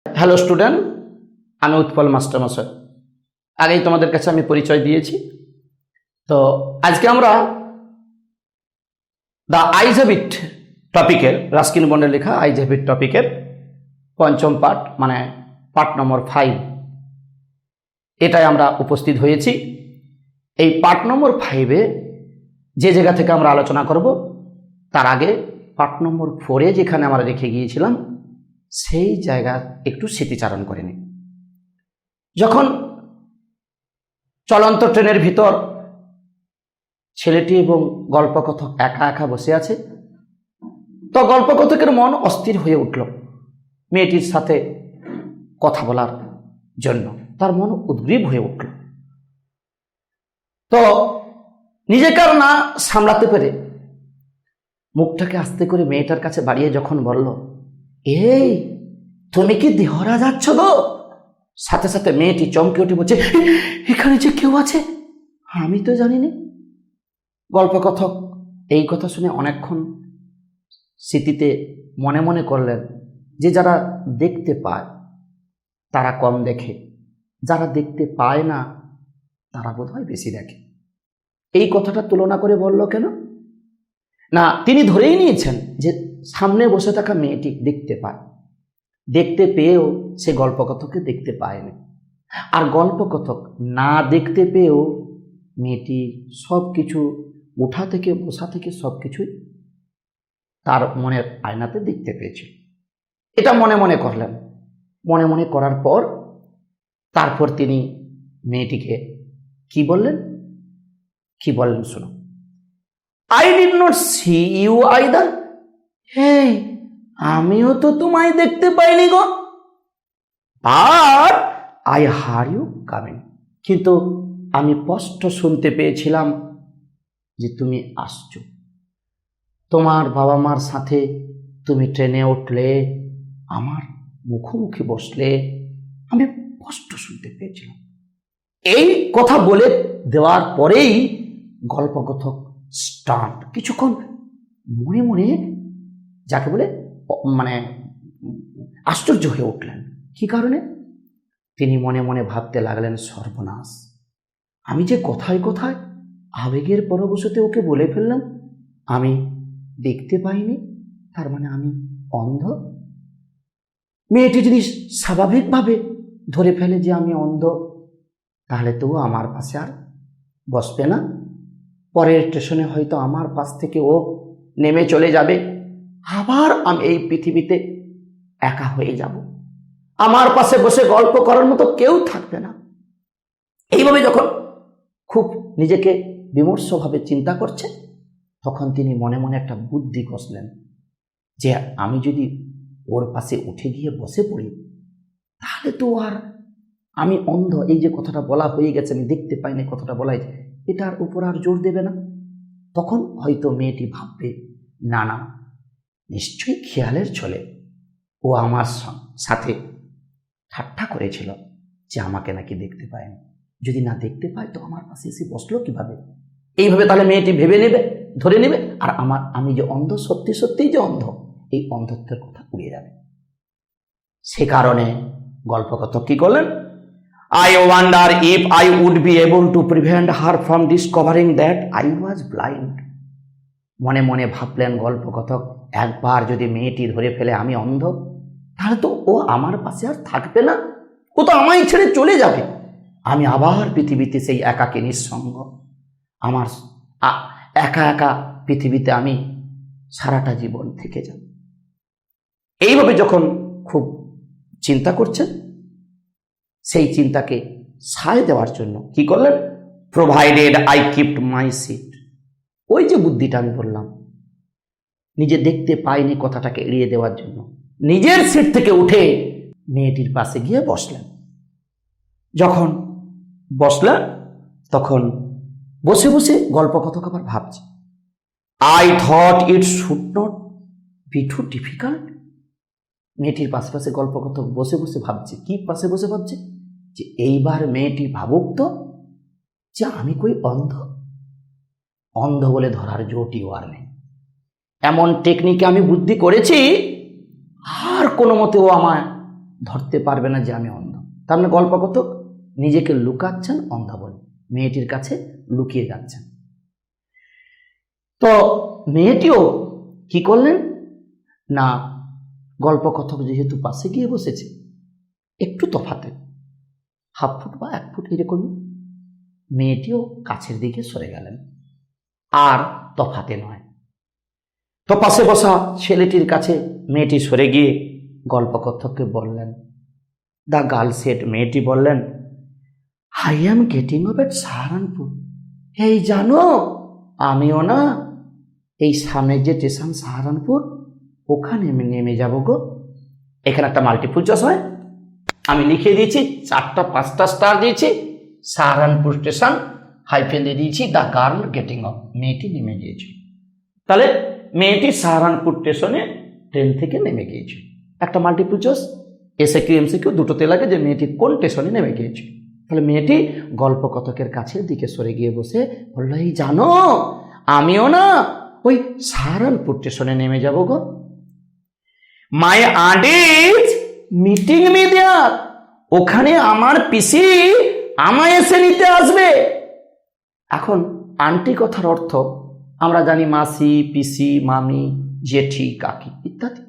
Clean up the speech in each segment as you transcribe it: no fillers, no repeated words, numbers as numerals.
Hello student, আমি উৎপল মাস্টারমশাই। আগেই তোমাদের কাছে আমি পরিচয় দিয়েছি। তো আজকে আমরা দ্য আইজ হ্যাবিট টপিকের, রাস্কিন বন্ডের লেখা আইজ হ্যাবিট টপিকের পঞ্চম পাঠ, মানে পাঠ নম্বর 5, এটাই আমরা উপস্থিত হয়েছি। এই পাঠ নম্বর 5-এ যে জায়গা থেকে আমরা আলোচনা করব, তার আগে পাঠ নম্বর 4-এ যেখানে আমরা রেখে গিয়েছিলাম সেই জায়গা একটু স্মৃতিচারণ করে নিই। যখন চলন্ত ট্রেনের ভিতর ছেলেটি এবং গল্পকথক একা একা বসে আছে, তো গল্পকথকের মন অস্থির হয়ে উঠল মেয়েটির সাথে কথা বলার জন্য। তার মন উদ্গ্রীব হয়ে উঠল। তো নিজেকে আর না সামলাতে পেরে মুখটাকে আস্তে করে মেয়েটার কাছে বাড়িয়ে যখন বলল, এই তুমি কি দেহরা যাচ্ছ গো? সাথে সাথে মেয়েটি চমকে উঠে বলছে, এখানে যে কেউ আছে আমি তো জানিনি। গল্পকথক এই কথা শুনে অনেকক্ষণ স্মৃতিতে মনে মনে করলেন যে যারা দেখতে পায় তারা কম দেখে, যারা দেখতে পায় না তারা বোধহয় বেশি দেখে। এই কথাটা তুলনা করে বলল কেন না, তিনি ধরেই নিয়েছেন যে সামনে বসে থাকা মেয়েটি দেখতে পায়। দেখতে পেয়েও সে গল্পকথককে দেখতে পায়নি। আর গল্পকথক না দেখতে পেয়েও মেয়েটি সব কিছু, উঠা থেকে বসা থেকে সব কিছুই তার মনের আয়নাতে দেখতে পেয়েছে। এটা মনে মনে করলেন। মনে মনে করার পর তারপর তিনি মেয়েটিকে কি বললেন শোনো। I did not see you either. Hey, আমিও তো তোমায় দেখতে পাইনি গো, but I hear you coming. কিন্তু আমি স্পষ্ট শুনতে পেয়েছিলাম যে তুমি আসছো। তোমার বাবা মার সাথে তুমি ট্রেনে উঠলে, আমার মুখোমুখি বসলে, আমি স্পষ্ট শুনতে পেয়েছিলাম। এই কথা বলে দেওয়ার পরেই গল্পকথক স্টান্ট, কিছুক্ষণ মনে মনে যাকে বলে মানে আশ্চর্য হয়ে উঠলেন। কি কারণে? তিনি মনে মনে ভাবতে লাগলেন, সর্বনাশ, আমি যে কথায় কথায় আবেগের পরবশতে ওকে বলে ফেললাম আমি দেখতে পাইনি, তার মানে আমি অন্ধ। মেয়েটি যদি স্বাভাবিকভাবে ধরে ফেলে যে আমি অন্ধ, তাহলে তো আমার পাশে আর বসবে না। পরের স্টেশনে হয়তো আমার পাশ থেকে ও নেমে চলে যাবে, আবার আমি এই পৃথিবীতে একা হয়ে যাব। আমার পাশে বসে গল্প করার মতো কেউ থাকবে না। এইভাবে যখন খুব নিজেকে বিমর্ষভাবে চিন্তা করছে, তখন তিনি মনে মনে একটা বুদ্ধি কষলেন যে আমি যদি ওর পাশে উঠে গিয়ে বসে পড়ি, তাহলে তো আর আমি অন্ধ, এই যে কথাটা বলা হয়ে গেছে, আমি দেখতে পাইনি কথাটা বলাই, এটার উপর আর জোর দেবে না। তখন হয়তো মেয়েটি ভাববে, না না, নিশ্চয়ই খেয়ালের ছলে ও আমার সাথে ঠাট্টা করেছিল যে আমাকে নাকি দেখতে পায়নি। যদি না দেখতে পায় তো আমার পাশে এসে বসলো কিভাবে? এইভাবে তাহলে মেয়েটি ভেবে নেবে, ধরে নেবে, আর আমি যে অন্ধ, সত্যি সত্যিই যে অন্ধ, এই অন্ধত্বের কথা উড়িয়ে যাবে। সে কারণে গল্পকথক কি করলেন? I wonder if I would be able to prevent her from discovering that I was blind. মনে মনে ভাবলেন গল্পকথক, একবার যদি মেয়েটি ধরে ফেলে আমি অন্ধ, তাহলে তো ও আমার পাশে আর থাকবে না, ও তো আমায় ছেড়ে চলে যাবে। আমি আবার পৃথিবীতে সেই একাকী নিঃসঙ্গ, আমার একা একা পৃথিবীতে আমি সারাটা জীবন থেকে যাব। এইভাবে যখন খুব চিন্তা করছেন, সেই চিন্তাকে সায় দেওয়ার জন্য কি করলেন? Provided I kept my seat. ওই যে বুদ্ধিটা আমি বললাম, নিজে দেখতে পাইনি কথাটাকে এড়িয়ে দেওয়ার জন্য নিজের সিট থেকে উঠে মেয়েটির পাশে গিয়ে বসলেন। যখন বসলেন তখন বসে বসে গল্পকথক আবার ভাবছে, I thought it should not be too difficult. মেয়েটির পাশে পাশে গল্পকথক বসে বসে ভাবছে। কি পাশে বসে ভাবছে? যে এইবার মেয়েটি ভাবুক তো যে আমি কই অন্ধ, অন্ধ বলে ধরার জোটিও আর নেই। এমন টেকনিকে আমি বুদ্ধি করেছি, আর কোনো মতেও আমায় ধরতে পারবে না যে আমি অন্ধ। তার মানে গল্প কত, নিজেকে লুকাচ্ছেন অন্ধ বলে, মেয়েটির কাছে লুকিয়ে যাচ্ছেন। তো মেয়েটিও কি করলেন না, গল্প কথক যেহেতু পাশে গিয়ে বসেছে, একটু তফাতে 1/2 ফুট বা 1 ফুট এরকমই, মেয়েটিও কাছের দিকে সরে গেলেন, আর তফাতে নয়। তো পাশে বসা ছেলেটির কাছে মেয়েটি সরে গিয়ে গল্প কথককে বললেন, দ্য গার্ল সেড, মেয়েটি বললেন, আই অ্যাম গেটিং অফ এট সাহারানপুর। এই জানো, আমিও না এই সামনের যে স্টেশন সাহারানপুর, ওখানে আমি নেমে যাব গো। এখানে একটা মাল্টিপুল চয়েস হয়, আমি লিখে দিয়েছি 4টা 5টা স্টার দিয়েছি, সাহারানপুর স্টেশন হাইফেন দিয়ে দিয়েছি দ্য গার্ল গেটিং অফ, মেয়েটি নেমে গিয়েছে। তাহলে মেয়েটি সাহারানপুর স্টেশনে ট্রেন থেকে নেমে গিয়েছে। একটা মাল্টিপুল চয়েস, এসএকিউ এমসিকিউ দুটোতে লাগে যে মেয়েটি কোন স্টেশনে নেমে গিয়েছে। তাহলে মেয়েটি গল্প কথকের কাছের দিকে সরে গিয়ে বসে বললো, এই জানো, আমিও না ওই সাহারানপুর স্টেশনে নেমে যাব গো। My aunt is meeting me there, ওখানে আমার পিসি আমায় এসে নিতে আসবে। এখন আন্টি কথার অর্থ আমরা জানি মাসি, পিসি, মামি, জেঠি, কাকি ইত্যাদি।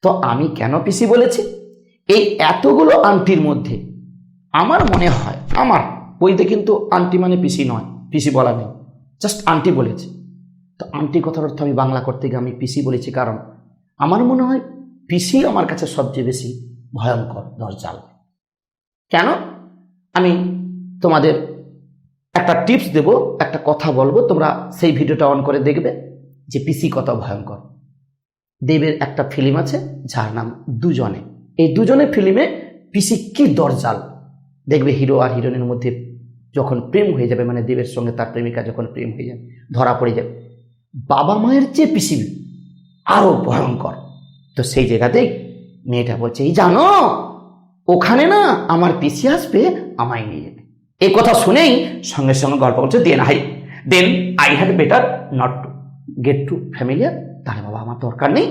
তো আমি কেন পিসি বলেছি, এই এতগুলো আন্টির মধ্যে আমার মনে হয়, আমার বইতে কিন্তু আন্টি মানে পিসি নয়, পিসি বলা নেই, জাস্ট আন্টি বলেছে। তো আন্টি কথার অর্থ আমি বাংলা করতে গিয়ে আমি পিসি বলেছি, কারণ আমার মনে হয় পিসি আমার কাছে সবচেয়ে বেশি ভয়ঙ্কর দরজাল। কেন, আমি তোমাদের একটা টিপস দেব, একটা কথা বলবো, তোমরা সেই ভিডিওটা অন করে দেখবে যে পিসি কত ভয়ঙ্কর। দেবের একটা ফিল্ম আছে যার নাম দুজনে, এই দুজনে ফিল্মে পিসি কি দরজাল দেখবে। হিরো আর হিরোইনের মধ্যে যখন প্রেম হয়ে যাবে, মানে দেবের সঙ্গে তার প্রেমিকা যখন প্রেম হয়ে যাবে, ধরা পড়ে যাবে, বাবা মায়ের চেয়ে পিসি আরো ভয়ঙ্কর। তো সেই জায়গাতেই মেয়েটা বলছে, এই জানো, ওখানে না আমার পিসি আসবে আমায় নিয়ে যেতে। এই কথা শুনেই সঙ্গে সঙ্গে গল্প করছে, then I had better not to get too familiar. তাহলে বাবা আমার দরকার নেই,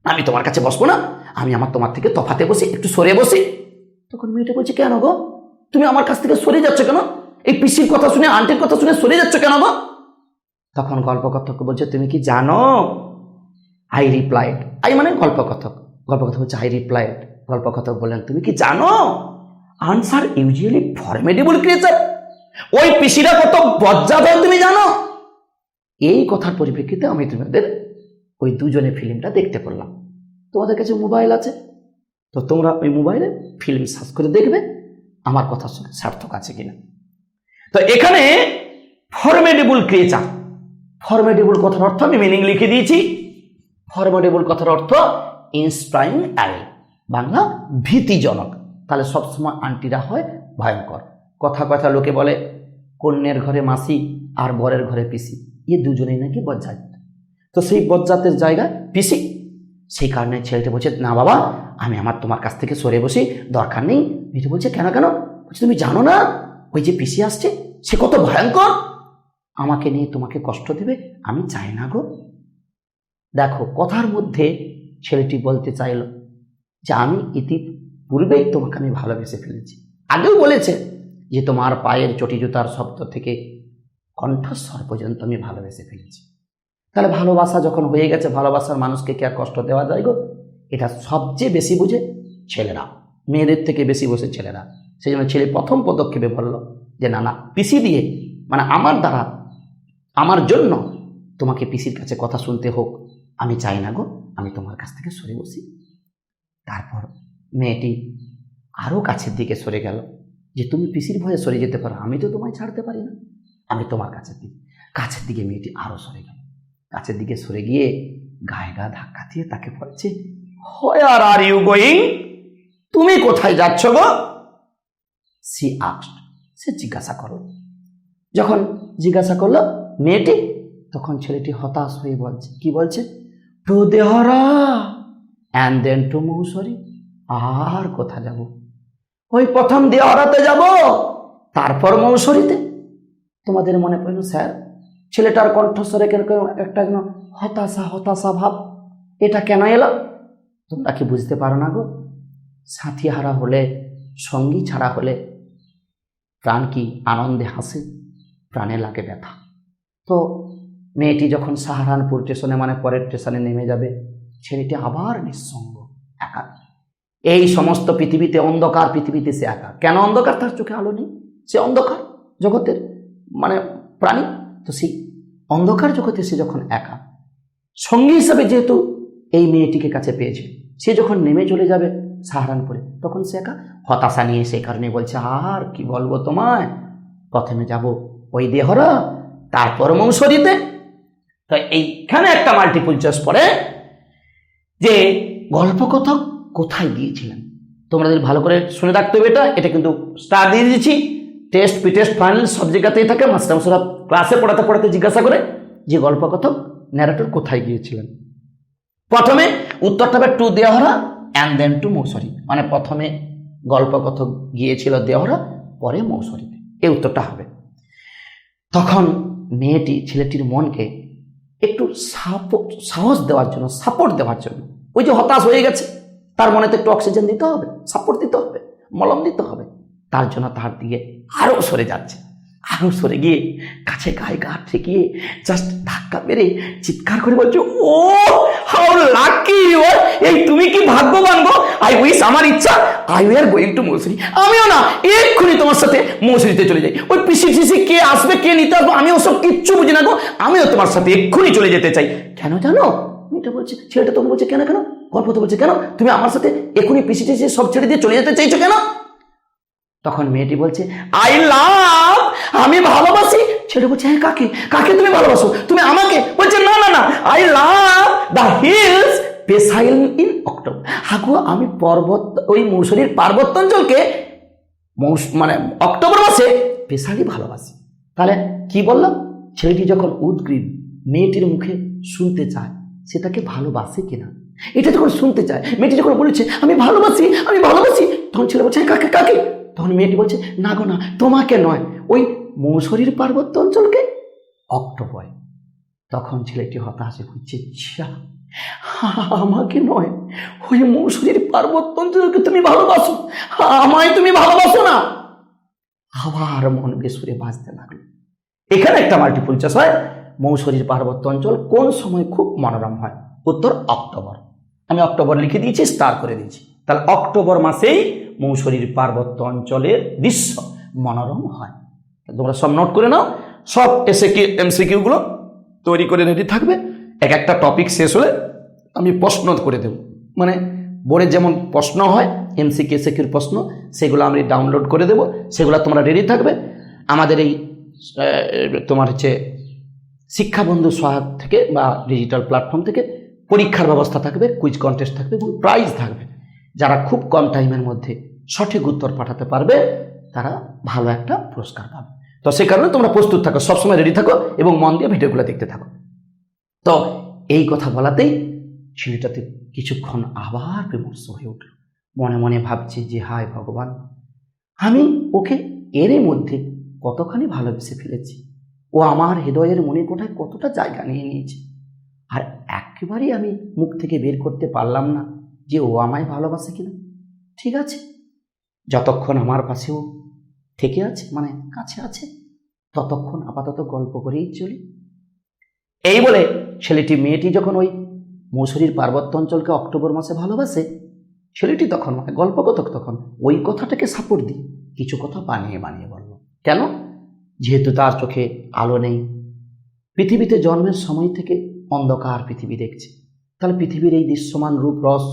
আমি তোমার কাছে বসবো না, আমি তোমার থেকে তফাতে বসি, একটু সরে বসি। তখন মেয়েটা বলছে, কেন গো, তুমি আমার কাছ থেকে সরে যাচ্ছ কেন, এই পিসির কথা শুনে, আন্টির কথা শুনে সরে যাচ্ছ কেন গো? তখন গল্প কথক বলছে, তুমি কি জানো, আই রিপ্লাইড, আই মানে গল্প কথক, গল্প কথক বলছে আই রিপ্লাইড। গল্প কথক বললেন, তুমি কি জানো, আনসার ইউজুয়ালি ফর্মেডেবল ক্রিয়েচার, ওই পিসিরা কত বজ্জাত হয় তুমি জানো। এই কথার পরিপ্রেক্ষিতে আমি তোমাদের ওই দুজনে ফিল্মটা দেখতে পারলাম। তোমাদের কাছে মোবাইল আছে, তো তোমরা ওই মোবাইলে ফিল্ম সার্চ করে দেখবে আমার কথা সার্থক আছে কিনা। তো এখানে ফর্মেডেবল ক্রিয়েচার, ফর্মেডেবল কথার অর্থ আমি মিনিং লিখে দিয়েছি। ফর্মেডেবল কথার অর্থ ইন্সপায়ারিং অ্যাল, বাংলা ভীতিজনক। তাহলে সবসময় আন্টিরা হয় ভয়ঙ্কর। কথা কথা লোকে বলে কন্যের ঘরে মাসি আর বরের ঘরে পিসি, এ দুজনেই নাকি বজ্জাত। তো সেই বজ্জাতের জায়গায় পিসি, সেই কারণে ছেলেটা বলছে, না বাবা আমি তোমার কাছ থেকে সরে বসি, দরকার নেই। মেয়েটা বলছে, কেন কেন? বলছে, তুমি জানো না ওই যে পিসি আসছে সে কত ভয়ঙ্কর, আমাকে নিয়ে তোমাকে কষ্ট দেবে, আমি চাই না গো। দেখো কথার মধ্যে ছেলেটি বলতে চাইল যে আমি ইতিপূর্বেই তোমাকে আমি ভালোবেসে ফেলেছি। আগেও বলেছে যে তোমার পায়ের চটি জুতার শব্দ থেকে কণ্ঠস্বর পর্যন্ত আমি ভালোবেসে ফেলেছি। তাহলে ভালোবাসা যখন হয়ে গেছে, ভালোবাসার মানুষকে কি আর কষ্ট দেওয়া যায় গো? এটা সবচেয়ে বেশি বুঝে ছেলেরা, মেয়েদের থেকে বেশি বসে ছেলেরা। সেই জন্য ছেলে প্রথম পদক্ষেপে বলল যে না না, পিসি দিয়ে মানে আমার দ্বারা, আমার জন্য তোমাকে পিসির কাছে কথা শুনতে হোক, আমি চাই না গো, আমি তোমার কাছ থেকে সরে বসি। তারপর মেয়েটি আরও কাছের দিকে সরে গেল, যে তুমি পিসির ভয়ে সরে যেতে পারো, আমি তো তোমায় ছাড়তে পারি না, আমি তোমার কাছের দিকে মেয়েটি আরও সরে গেল। কাছের দিকে সরে গিয়ে গায়ে গা ধাক্কা দিয়ে তাকে বলছে, হোয়ার আর ইউ গোয়িং, তুমি কোথায় যাচ্ছ গো? সি আস্কড, সে জিজ্ঞাসা করল। যখন জিজ্ঞাসা করলো মেয়েটি, তখন ছেলেটি হতাশ হয়ে বলছে, কি বলছে, to Dehra and then to Mussoorie. আর কোথা যাব? ওই প্রথম দেহরাতে যাব, তারপর মৌসরিতে। তোমাদের মনে পড়ল, স্যার ছেলেটার কণ্ঠস্বরে কেন একটা যেন হতাশা হতাশা ভাব, এটা কেন এলো? তোমরা কি বুঝতে পারো না গো? সাথী হারা হলে, সঙ্গী ছাড়া হলে প্রাণ কি আনন্দে হাসে, প্রাণে লাগে ব্যথা। তো মেয়েটি যখন সাহারানপুর স্টেশনে মানে পরের স্টেশনে নেমে যাবে, ছেলেটি আবার নিঃসঙ্গ, একা। এই সমস্ত পৃথিবীতে, অন্ধকার পৃথিবীতে সে একা। কেন অন্ধকার? তার চোখে আলো নেই, সে অন্ধকার জগতের মানে প্রাণী। তো সেই অন্ধকার জগতে সে যখন একা, সঙ্গী হিসাবে যেহেতু এই মেয়েটিকে কাছে পেয়েছে, সে যখন নেমে চলে যাবে সাহারানপুরে, তখন সে একা, হতাশা নিয়ে সেই কারণে বলছে, আর কি বলবো তোমায়, প্রথমে যাব ওই দেহরা, তারপর মৌসরিতে। তো এইখানে একটা মাল্টিপল চয়েস পড়ে যে গল্পকথক কোথায় গিয়েছিলেন। তোমাদের ভালো করে শুনে রাখতে হবে, এটা কিন্তু স্টার দিয়ে দিয়েছি। টেস্ট, প্রি টেস্ট, ফাইনাল সব জায়গাতেই থাকে। মাস্টারমশাইরা ক্লাসে পড়াতে পড়াতে জিজ্ঞাসা করে যে গল্পকথক ন্যারেটর কোথায় গিয়েছিলেন। প্রথমে উত্তরটা হবে to Dehra and then to Mussoorie, মানে প্রথমে গল্পকথক গিয়েছিল দেহরা, পরে মৌসরিতে, এই উত্তরটা হবে। তখন মেয়েটি ছেলেটির মনকে একটু সাহস দেওয়ার জন্য, সাপোর্ট দেওয়ার জন্য, ওই যে হতাশ হয়ে গেছে, তার মনে তো একটু অক্সিজেন দিতে হবে, সাপোর্ট দিতে হবে, মলম দিতে হবে, তার জন্য তার দিকে আরও সরে যাচ্ছে। আরও সরে গিয়ে কাছে গায়ে গা ঠেকিয়ে জাস্ট ধাক্কা মেরে চিৎকার করে বলছে, oh how lucky you are, এই তুমি কি ভাগ্যবান গো। আই উইশ, আমার ইচ্ছা, I we are going to Mussoorie, আমিও না এক্ষুনি তোমার সাথে মৌসুরিতে চলে যাই। ওই পিসি টিসি কে আসবে, কে নিতে আসবে, আমি ওসব কিচ্ছু বুঝি না গো, আমিও তোমার সাথে এক্ষুনি চলে যেতে চাই। কেন জানো? মেয়েটা বলছে, ছেলেটা তখন বলছে, কেন কেন? গল্প তো বলছে, কেন তুমি আমার সাথে এক্ষুনি পিসি টিসি সব ছেড়ে দিয়ে চলে যেতে চাইছো কেন? তখন মেয়েটি বলছে, আই লাভ, আমি ভালোবাসি। ছেলে বলছে, হ্যাঁ কাকে? কাকে তুমি ভালোবাসো? তুমি আমাকে? বলছে, না না না, I love the hills especially in October. হাগো, আমি পর্বত, ওই মৌসুমীর পার্বত্য অঞ্চলকে মানে অক্টোবর মাসে স্পেশালি ভালোবাসি। তাহলে কি বললাম? ছেলেটি যখন উদ্গ্রীব, মেয়েটির মুখে শুনতে চায় সে তাকে ভালোবাসে কিনা, এটা যখন শুনতে চায়, মেয়েটি যখন বলেছে আমি ভালোবাসি, আমি ভালোবাসি, তখন ছেলে বলছে, কাকে কাকে? তখন মেয়েটি বলছে, না গো না, তোমাকে নয়, ওই মৌসুমীর পার্বত্য অঞ্চলকে, অক্টোবর। তখন ছেলেটি হতাশে খুঁজছে, আমাকে নয়, ওই মৌসুমীর পার্বত্য অঞ্চলকে তুমি ভালোবাসো, আমায় তুমি ভালোবাসো না। আবার মন বেসুরে বাজতে লাগলো। এখানে একটা মাল্টিপল চয়েস হয়, মৌসুমীর পার্বত্য অঞ্চল কোন সময় খুব মনোরম হয়? উত্তর অক্টোবর। আমি অক্টোবর লিখে দিয়েছি, স্টার করে দিয়েছি। তাহলে অক্টোবর মাসেই মৌসুমীর পার্বত্য অঞ্চলের দৃশ্য মনোরম হয়। তোমরা সব নোট করে নাও, সব এমসিকিউ গুলো তৈরি করে রেডি থাকবে। এক একটা টপিক শেষ হলে আমি প্রশ্ন করে দেব, মানে বোর্ডে যেমন প্রশ্ন হয় এমসিকিউর প্রশ্ন, সেগুলো আমি ডাউনলোড করে দেব, সেগুলো তোমরা রেডি থাকবে। আমাদের এই তোমার হচ্ছে শিক্ষাবন্ধু সহায়ক থেকে বা ডিজিটাল প্ল্যাটফর্ম থেকে পরীক্ষার ব্যবস্থা থাকবে, কুইজ কন্টেস্ট থাকবে এবং প্রাইজ থাকবে। যারা খুব কম টাইমের মধ্যে সঠিক উত্তর পাঠাতে পারবে তারা ভালো একটা পুরস্কার পাবে। তো সে কারণে তোমরা প্রস্তুত থাকো, সবসময় রেডি থাকো এবং মন দিয়ে ভিডিওগুলো দেখতে থাকো। তো এই কথা বলাতেই ছেলেটাতে কিছুক্ষণ আবার বিমর্ষ হয়ে উঠল, মনে মনে ভাবছে যে হায় ভগবান, আমি ওকে এরই মধ্যে কতখানি ভালোবেসে ফেলেছি, ও আমার হৃদয়ের মনে কোঠায় কতটা জায়গা নিয়ে নিয়েছে, আর একেবারেই আমি মুখ থেকে বের করতে পারলাম না যে ও আমায় ভালোবাসে কিনা। ঠিক আছে, যতক্ষণ আমার পাশেও থেকে আছে, মানে কাছে আছে, ততক্ষণ আপাতত গল্প করেই চলি। এই বলে ছেলেটি, মেয়েটি যখন ওই মৌসুমীর পার্বত্য অঞ্চলকে অক্টোবর মাসে ভালোবাসে, ছেলেটি তখন মানে গল্পকথক তখন ওই কথাটাকে সাপোর্ট দিয়ে কিছু কথা বানিয়ে বানিয়ে বলল। কেন? যেহেতু তার চোখে আলো নেই, পৃথিবীতে জন্মের সময় থেকে অন্ধকার পৃথিবী দেখছে, তাহলে পৃথিবীর এই দৃশ্যমান রূপ রস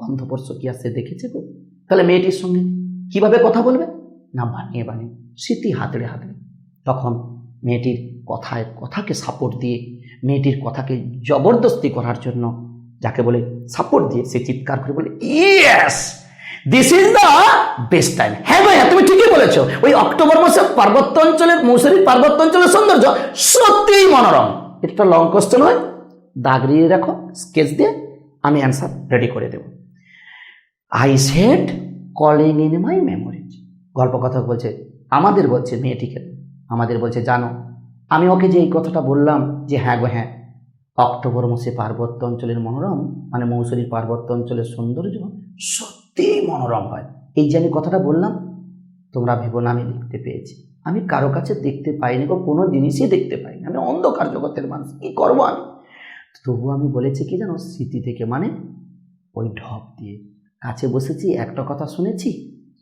গন্ধস্পর্শ কি আর সে দেখেছে তো? তাহলে মেয়েটির সঙ্গে কিভাবে কথা বলবে? না বানিয়ে বানিয়ে, স্মৃতি হাতড়ে হাতড়ে। তখন মেয়েটির কথাকে সাপোর্ট দিয়ে, মেয়েটির কথাকে জবরদস্তি করার জন্য, যাকে বলে সাপোর্ট দিয়ে, সে চিৎকার করে বলে, yes this is the best time. হ্যাঁ ভাইয়া, তুমি ঠিকই বলেছো, ওই অক্টোবর মাসে পার্বত্য অঞ্চলের, মৌসুমীর পার্বত্য অঞ্চলের সৌন্দর্য সত্যিই মনোরম। এটা লং কোশ্চেন হয়, দাগ দিয়ে রাখো, স্কেচ দিয়ে আমি অ্যান্সার রেডি করে দেব। I said calling in my memories. গল্প কথা বলছে, আমাদের বলছে, মেয়েটিকে আমাদের বলছে, জানো আমি ওকে যে এই কথাটা বললাম যে হ্যাঁ গো হ্যাঁ, অক্টোবর মাসে পার্বত্য অঞ্চলের মনোরম মানে মৌসুমীর পার্বত্য অঞ্চলের সৌন্দর্য সত্যি দেখতেই মনোরম হয়। এই যে আমি কথাটা বললাম, তোমরা ভেবো না আমি দেখতে পেয়েছি। আমি কারো কাছে দেখতে পাইনি, কোনো জিনিসই দেখতে পাইনি, আমি অন্ধকার জগতের মানুষ, কি করবো আমি। তবু আমি বলেছি কি জানো, স্মৃতি থেকে, মানে ওই ঢপ দিয়ে কাছে বসেছি, একটা কথা শুনেছি,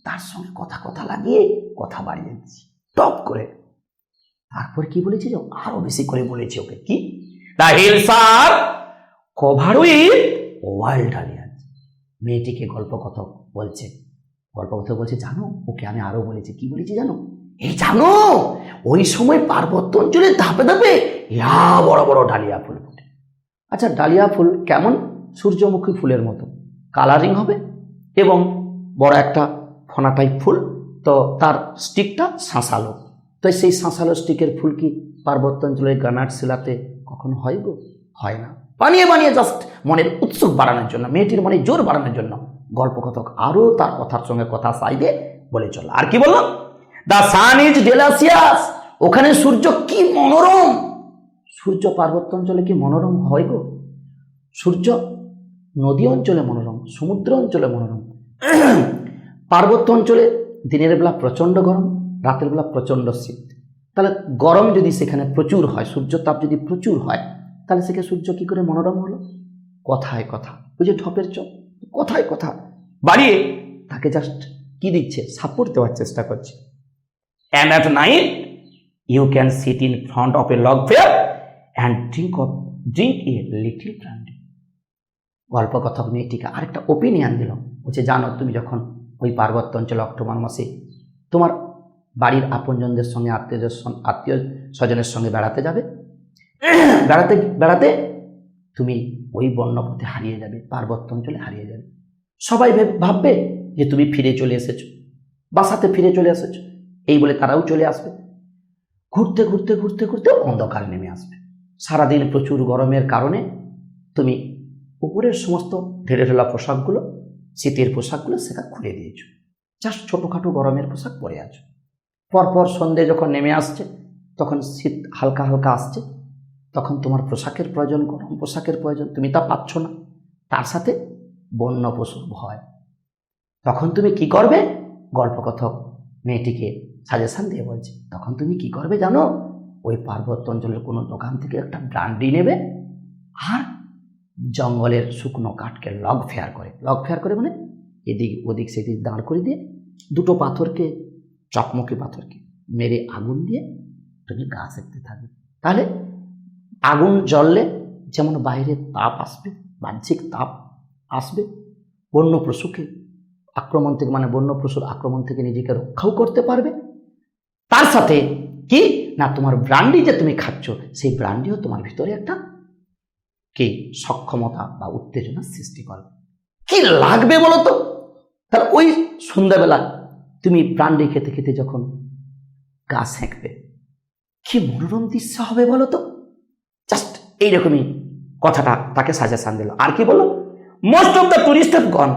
তার সঙ্গে কথা কথা লাগিয়ে কথা বাড়িয়ে দিচ্ছি টপ করে। তারপর কি বলেছি, আরো বেশি করে বলেছি ওকে, কি the hills are covered with wild dahlias. মেয়েটিকে গল্পকথক বলছে, জানো ওকে আমি আরো বলেছি, কি বলেছি জানো, এই জানো ওই সময় পার্বত্য অঞ্চলে ধাপে ধাপে বড় বড় ডালিয়া ফুল ফোটে। আচ্ছা, ডালিয়া ফুল কেমন? সূর্যমুখী ফুলের মতো কালারিং হবে এবং বড় একটা ফোনা টাইপ ফুল, তো তার স্টিকটা শাঁসালো। তো সেই শাঁসালো স্টিকের ফুল কি পার্বত্য অঞ্চলের গ্রানাইট শিলাতে কখনো হয় গো? হয় না। বানিয়ে বানিয়ে জাস্ট মনের উৎসুক বাড়ানোর জন্য, মেয়েটির মনে জোর বাড়ানোর জন্য গল্পকথক আরো তার কথার সঙ্গে কথা সাইডে বলে চল। আর কি বললাম, দ্য সান ইজ ডেলাসিয়াস, ওখানে সূর্য কি মনোরম। সূর্য পার্বত্য অঞ্চলে কি মনোরম হয় গো? সূর্য নদী অঞ্চলে মনোরম, সমুদ্র অঞ্চলে মনোরম। পার্বত্য অঞ্চলে দিনের বেলা প্রচণ্ড গরম, রাতের বেলা প্রচণ্ড শীত। তাহলে গরম যদি সেখানে প্রচুর হয়, সূর্য তাপ যদি প্রচুর হয়, তাহলে সেখানে সূর্য কি করে মনোরম হলো? কথায় কথা, ওই যে ঠপের চোখ, কথায় কথা বাড়িয়ে তাকে জাস্ট কি দিচ্ছে, সাপোর্ট দেওয়ার চেষ্টা করছে। And at night you can sit in front of a log fire and drink a little brandy. গল্পকথক মেয়েটিকে আরেকটা ওপিনিয়ন দিল, বলছে জানো তুমি যখন ওই পার্বত্য অঞ্চলে অক্টোবর মাসে তোমার বাড়ির আপনজনদের সঙ্গে আত্মীয় স্বজনের সঙ্গে বেড়াতে যাবে, বেড়াতে বেড়াতে তুমি ওই বন্যপথে হারিয়ে যাবে, পার্বত্য অঞ্চলে হারিয়ে যাবে। সবাই ভাববে যে তুমি ফিরে চলে এসেছো, বাসাতে ফিরে চলে এসেছো, এই বলে তারাও চলে আসবে। ঘুরতে ঘুরতে ঘুরতে ঘুরতে অন্ধকার নেমে আসবে। সারাদিন প্রচুর গরমের কারণে তুমি উপরের সমস্ত ঢেলে ঢেলা পোশাকগুলো, শীতের পোশাকগুলো সেটা খুলে দিয়েছো, জাস্ট ছোটোখাটো গরমের পোশাক পরে আছো। পরপর সন্ধে যখন নেমে আসছে, তখন শীত হালকা হালকা আসছে, তখন তোমার পোশাকের প্রয়োজন, গরম পোশাকের প্রয়োজন, তুমি তা পাচ্ছ না। তার সাথে বন্য পশুর ভয়। তখন তুমি কি করবে? গল্পকথক মেয়েটিকে সাজেশন দিয়ে বলছে, তখন তুমি কি করবে জানো, ওই পার্বত্য অঞ্চলের কোনো দোকান থেকে একটা ব্রান্ডি নেবে, আর জঙ্গলের শুকনো কাঠকে লগ ফেয়ার করে মানে এদিক ওদিক সেদিক দাঁড় করে দিয়ে দুটো পাথরকে, চকমকি পাথরকে মেরে আগুন দিয়ে তুমি গা সেঁকতে থাকবে। তাহলে আগুন জ্বললে যেমন বাইরে তাপ আসবে, বাহ্যিক তাপ আসবে, বন্য পশুকে আক্রমণ থেকে, মানে বন্য পশুর আক্রমণ থেকে নিজেকে রক্ষাও করতে পারবে। তার সাথে কি না, তোমার ব্রান্ডি যে তুমি খাচ্ছ, সেই ব্রান্ডিও তোমার ভিতরে একটা কি সক্ষমতা বা উত্তেজনা সৃষ্টি করবে। কি লাগবে বলো তো? তার ওই সন্ধ্যাবেলা তুমি ব্রান্ডি খেতে খেতে যখন গা সেঁকবে, কি মনোরম দৃশ্য হবে বলো তো। জাস্ট এইরকমই কথাটা তাকে সাজেশন দিল। আর কি বলো, most of the tourist have gone,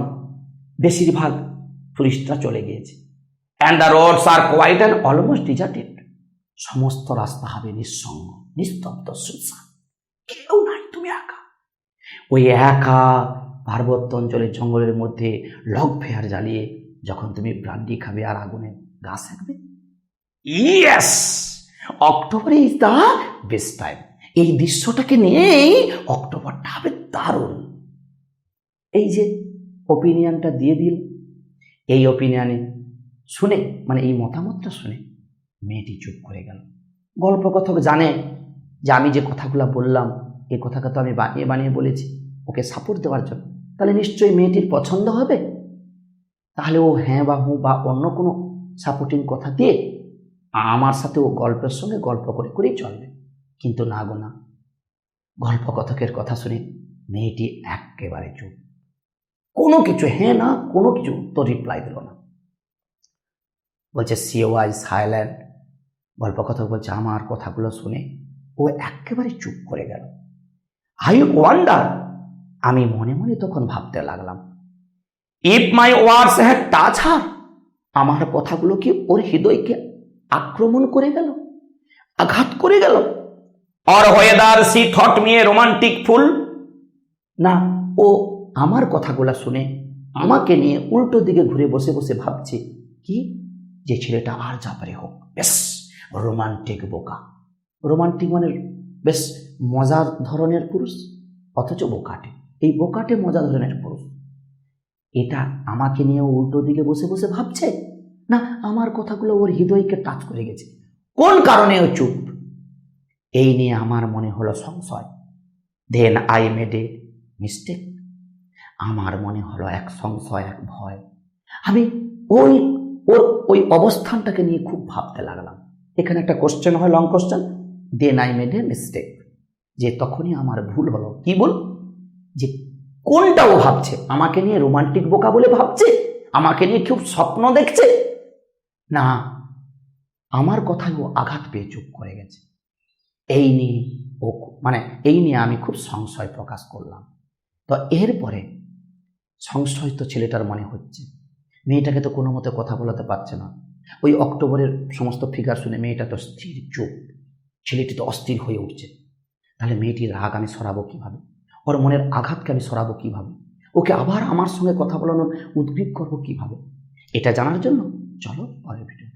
বেশিরভাগ টুরিস্টরা চলে গিয়েছে। And the roads are quiet and almost deserted, সমস্ত রাস্তা হবে নিঃসঙ্গ, নিস্তব্ধ, শুনশান, কেউ নাই, তুমি একা। ওই একা পার্বত্য অঞ্চলের জঙ্গলের মধ্যে লগ ফেয়ার জ্বালিয়ে যখন তুমি ব্রান্ডি খাবে আর আগুনে গা সেঁকবে, yes, October is the best time. এই দৃশ্যটাকে নিয়েই অক্টোবরটা হবে দারুণ। এই যে ওপিনিয়নটা দিয়ে দিল, এই ওপিনিয়নে শুনে, মানে এই মতামতটা শুনে মেয়েটি চুপ করে গেল। গল্পকথক জানে যে আমি যে কথাগুলো বললাম, এই কথাটা তো আমি বানিয়ে বানিয়ে বলেছি ওকে সাপোর্ট দেওয়ার জন্য, তাহলে নিশ্চয়ই মেয়েটির পছন্দ হবে। তাহলে ও হ্যাঁ বা হু বা অন্য কোনো সাপোর্টিং কথা দিয়ে আমার সাথে ও গল্পের সঙ্গে গল্প করে করেই চলবে। কিন্তু না গো না, গল্পকথকের কথা শুনে মেয়েটি একেবারে চুপ, কোনো কিছু হ্যাঁ না, কোনো কিছু উত্তর রিপ্লাই দিল না। বলছে সি ওয়াইজ সাইলেন্ট। গল্পকথক বলছে আমার কথাগুলো শুনে ও একেবারে চুপ করে গেল। আই ওয়ান্ডার, আমি মনে মনে তখন ভাবতে লাগলাম, if my words had touched her, আমার কথাগুলো কি ওর হৃদয়কে আক্রমণ করে গেল, আঘাত করে গেল? Or whether she thought me a romantic fool, না ও আমার কথাগুলো শুনে আমাকে নিয়ে উল্টো দিকে ঘুরে বসে বসে ভাবছে কি, যে ছেলেটা আর যা পারে হোক, বেশ রোমান্টিক বোকা। রোমান্টিক মানে বেশ মজার ধরনের পুরুষ, অথচ বোকাটে। এই বোকাটে মজা ধরনের পুরুষ, এটা আমাকে নিয়ে উল্টো দিকে বসে বসে ভাবছে, না আমার কথাগুলো ওর হৃদয়কে টাচ করে গেছে, কোন কারণে ও চুপ? এই নিয়ে আমার মনে হলো সংশয়। Then I made a mistake. আমার মনে হলো এক সংশয়, এক ভয়। আমি ওই ওর ওই অবস্থানটাকে নিয়ে খুব ভাবতে লাগলাম। এখানে একটা কোশ্চেন হয়, long question. Then I made a mistake, যে তখনই আমার ভুল হলো। কি ভুল? যে কোনটা ও ভাবছে, আমাকে নিয়ে রোমান্টিক বোকা বলে ভাবছে, আমাকে নিয়ে খুব স্বপ্ন দেখছে, না আমার কথায় ও আঘাত পেয়ে চুপ করে গেছে। এই নিয়ে ও এই নিয়ে আমি খুব সংশয় প্রকাশ করলাম। তো এরপরে সংশয় তো ছেলেটার মনে হচ্ছে, মেয়েটাকে তো কোনো মতে কথা বলাতে পারছে না। ওই অক্টোবরের সমস্ত ফিগার শুনে মেয়েটা তো স্থির চুপ, ছেলেটি তো অস্থির হয়ে উঠছে। তাহলে মেয়েটির রাগ আমি সরাবো কিভাবে, ওর মনের আঘাতকে আমি সরাবো কিভাবে, ওকে আবার আমার সঙ্গে কথা বলানোর উদ্গ্রীব করবো কিভাবে? এটা জানার জন্য চলো পরের ভিডিও।